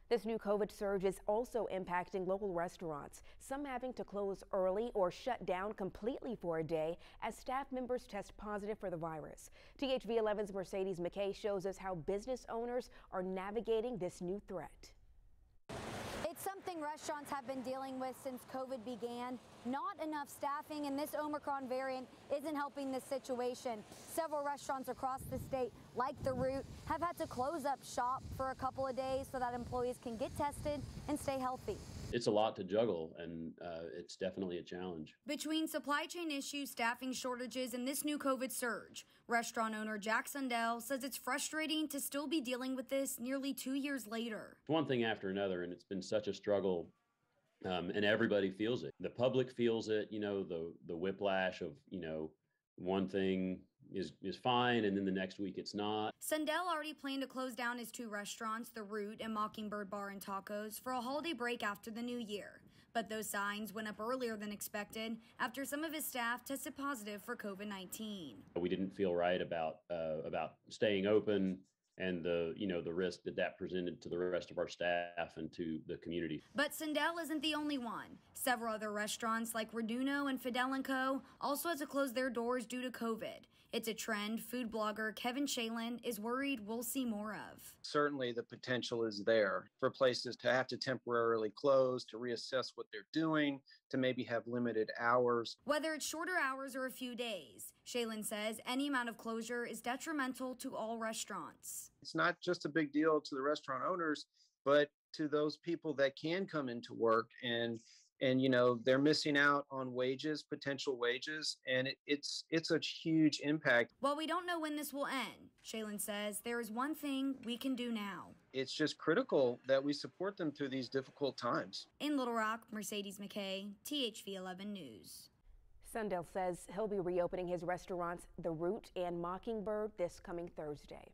This new COVID surge is also impacting local restaurants, some having to close early or shut down completely for a day as staff members test positive for the virus. THV 11's Mercedes McKay shows us how business owners are navigating this new threat. It's something restaurants have been dealing with since COVID began. Not enough staffing, and this Omicron variant isn't helping this situation. Several restaurants across the state, like The Root, have had to close up shop for a couple of days so that employees can get tested and stay healthy. It's a lot to juggle, and it's definitely a challenge. Between supply chain issues, staffing shortages, and this new COVID surge, restaurant owner Jack Sundell says it's frustrating to still be dealing with this nearly 2 years later. One thing after another, and it's been such a struggle, and everybody feels it. The public feels it, the whiplash of, one thing is fine, and then the next week it's not. Sundell already planned to close down his 2 restaurants, The Root and Mockingbird Bar and Tacos, for a holiday break after the new year. But those signs went up earlier than expected after some of his staff tested positive for COVID-19. We didn't feel right about staying open and the risk that presented to the rest of our staff and to the community. But Sundell isn't the only one. Several other restaurants like Reduno and Fidel & Co. also had to close their doors due to COVID. It's a trend food blogger Kevin Shalin is worried we'll see more of. Certainly the potential is there for places to have to temporarily close, to reassess what they're doing, to maybe have limited hours. Whether it's shorter hours or a few days, Shalin says any amount of closure is detrimental to all restaurants. It's not just a big deal to the restaurant owners, but to those people that can come into work and they're missing out on wages, potential wages, and it's a huge impact. While we don't know when this will end, Shalin says there is one thing we can do now. It's just critical that we support them through these difficult times. In Little Rock, Mercedes McKay, THV 11 News. Sundell says he'll be reopening his restaurants, The Root and Mockingbird, this coming Thursday.